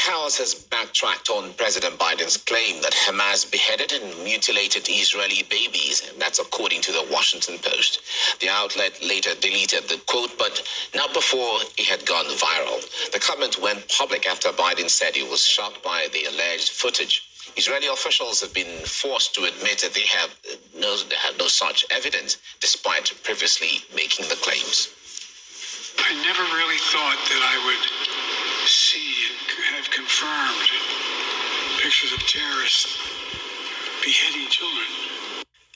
House has backtracked on President Biden's claim that Hamas beheaded and mutilated Israeli babies, and that's according to the Washington Post. The outlet later deleted the quote, but not before it had gone viral. The comment went public after Biden said he was shocked by the alleged footage. Israeli officials have been forced to admit that they have no such evidence, despite previously making the claims. I never really thought that I would see and have confirmed pictures of terrorists beheading children.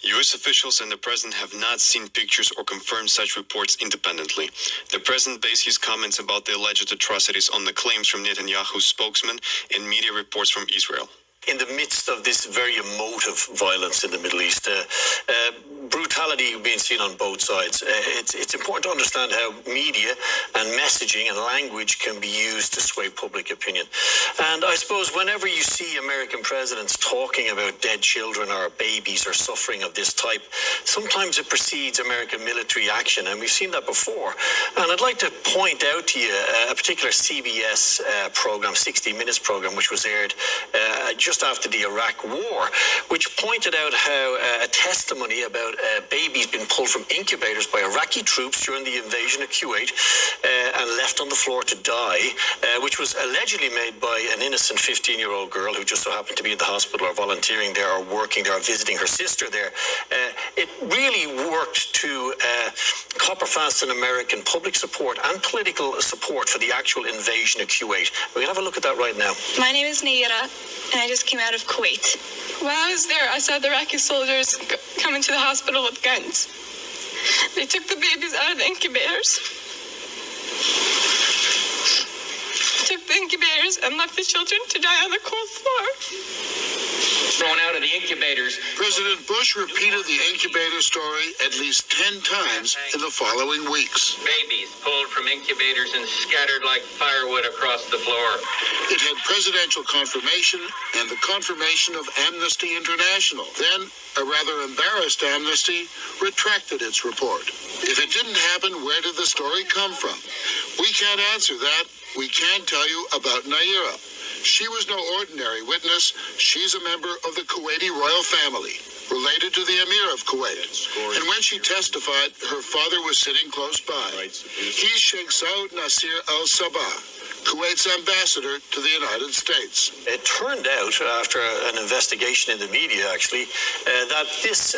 U.S. officials and the president have not seen pictures or confirmed such reports independently. The president based his comments about the alleged atrocities on the claims from Netanyahu's spokesman and media reports from Israel. In the midst of this very emotive violence in the Middle East, brutality being seen on both sides, it's important to understand how media and messaging and language can be used to sway public opinion. And I suppose whenever you see American presidents talking about dead children or babies or suffering of this type, sometimes it precedes American military action, and we've seen that before. And I'd like to point out to you a particular CBS program, 60 Minutes program, which was aired just after the Iraq War, which pointed out how a testimony about babies being pulled from incubators by Iraqi troops during the invasion of Kuwait and left on the floor to die, which was allegedly made by an innocent 15-year-old girl who just so happened to be in the hospital or volunteering there or working there or visiting her sister there. It really worked to copper fast in American public support and political support for the actual invasion of Kuwait. We can have a look at that right now. My name is Naira, and I just came out of Kuwait. While I was there, I saw the Iraqi soldiers come into the hospital with guns. They took the babies out of the incubators. Took the incubators and left the children to die on the cold floor. Thrown out of the incubators. President Bush repeated the incubator story at least 10 times in the following weeks. Babies pulled from incubators and scattered like firewood across the floor. It had presidential confirmation and the confirmation of Amnesty International. Then, a rather embarrassed Amnesty retracted its report. If it didn't happen, where did the story come from? We can't answer that. We can tell you about Naira. She was no ordinary witness. She's a member of the Kuwaiti royal family, related to the Emir of Kuwait. And when she testified, her father was sitting close by. He's Sheikh Saud Nasir al-Sabah, Kuwait's ambassador to the United States. It turned out, after an investigation in the media, actually, that this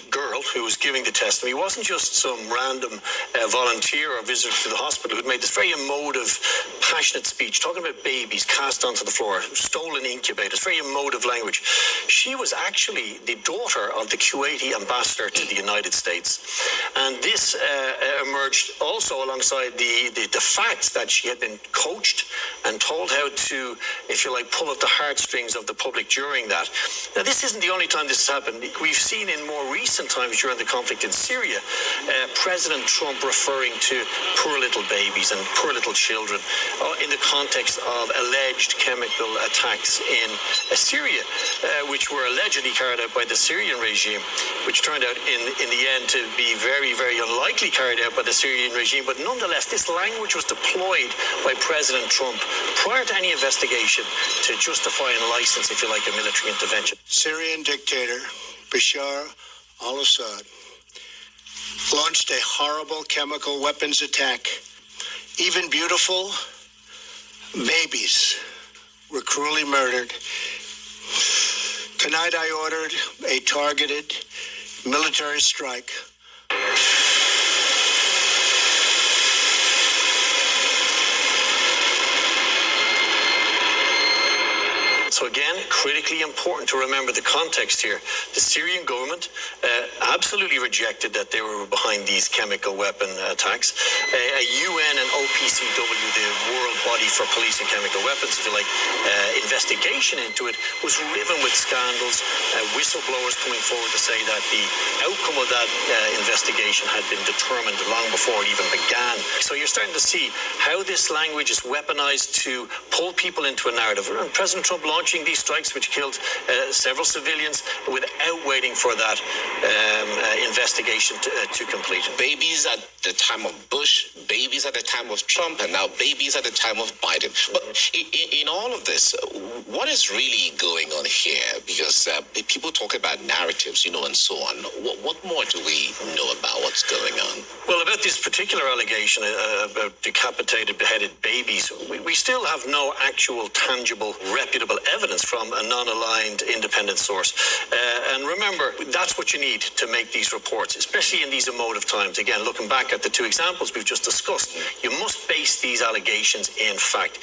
girl who was giving the testimony wasn't just some random volunteer or visitor to the hospital who'd made this very emotive, passionate speech, talking about babies cast onto the floor, stolen incubators, very emotive language. She was actually the daughter of the Kuwaiti ambassador to the United States. And this emerged also alongside the fact that she had been coached and told how to, if you like, pull at the heartstrings of the public during that. Now, this isn't the only time this has happened. We've seen in more recent times during the conflict in Syria, President Trump referring to poor little babies and poor little children in the context of alleged chemical attacks in Syria, which were allegedly carried out by the Syrian regime, which turned out in the end to be very, very unlikely carried out by the Syrian regime. But nonetheless, this language was deployed by President Trump prior to any investigation to justify and license, if you like, a military intervention. Syrian dictator Bashar al-Assad launched a horrible chemical weapons attack. Even beautiful babies were cruelly murdered. Tonight I ordered a targeted military strike. So again, critically important to remember the context here. The Syrian government absolutely rejected that they were behind these chemical weapon attacks. A UN and OPCW, the World Body for Policing Chemical Weapons, if you like, investigation into it was riven with scandals, whistleblowers coming forward to say that the outcome of that investigation had been determined long before it even began. So you're starting to see how this language is weaponized to pull people into a narrative. And President Trump launched these strikes which killed several civilians without waiting for that investigation to complete. Babies at the time of Bush, babies at the time of Trump, and now babies at the time of Biden. But in all of this, what is really going on here? Because people talk about narratives, and so on. What more do we know about what's going on? Well, about this particular allegation about decapitated, beheaded babies, we still have no actual, tangible, reputable evidence from a non-aligned independent source. And remember, that's what you need to make these reports, especially in these emotive times. Again, looking back at the two examples we've just discussed, you must base these allegations in fact.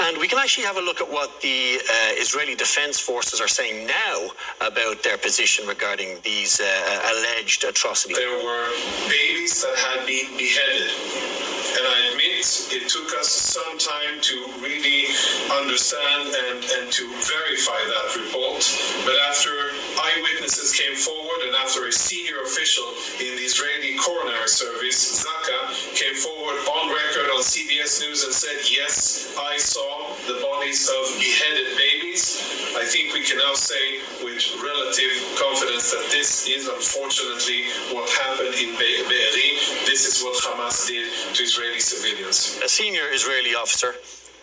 And we can actually have a look at what the Israeli Defense Forces are saying now about their position regarding these alleged atrocities. There were babies that had been beheaded. And I admit it took us some time to really understand and to verify that report. But after eyewitnesses came forward and after a senior official in the Israeli coronary service, Zaka, came forward on record on CBS News and said, yes, I saw the bodies of beheaded babies, I think we can now say with relative confidence that this is unfortunately what happened in Be'eri. This is what Hamas did to Israeli civilians. A senior Israeli officer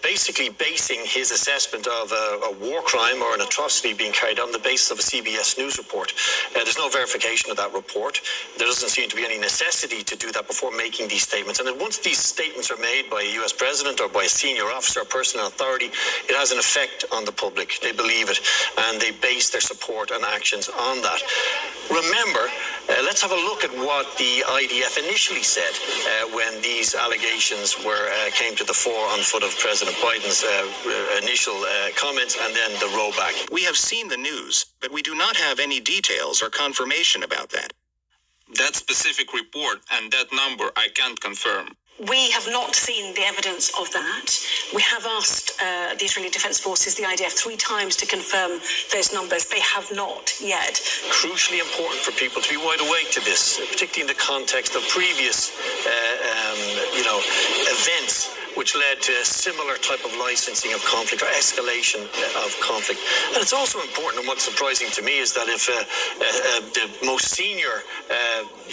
basically basing his assessment of a war crime or an atrocity being carried out on the basis of a CBS News report. There's no verification of that report. There doesn't seem to be any necessity to do that before making these statements. And then once these statements are made by a US president or by a senior officer or person in authority, it has an effect on the public. They believe it and they base their support and actions on that. Remember, let's have a look at what the IDF initially said when these allegations came to the fore on foot of President Biden's initial comments and then the rollback. We have seen the news, but we do not have any details or confirmation about that. That specific report and that number I can't confirm. We have not seen the evidence of that. We have asked the Israeli Defense Forces, the IDF, 3 times to confirm those numbers. They have not yet. Crucially important for people to be wide awake to this, particularly in the context of previous, events which led to a similar type of licensing of conflict or escalation of conflict. And it's also important, and what's surprising to me is that if the most senior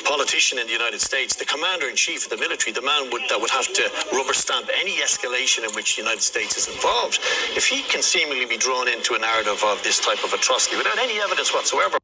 politician in the United States, the commander-in-chief of the military, the man that would have to rubber stamp any escalation in which the United States is involved, if he can seemingly be drawn into a narrative of this type of atrocity without any evidence whatsoever,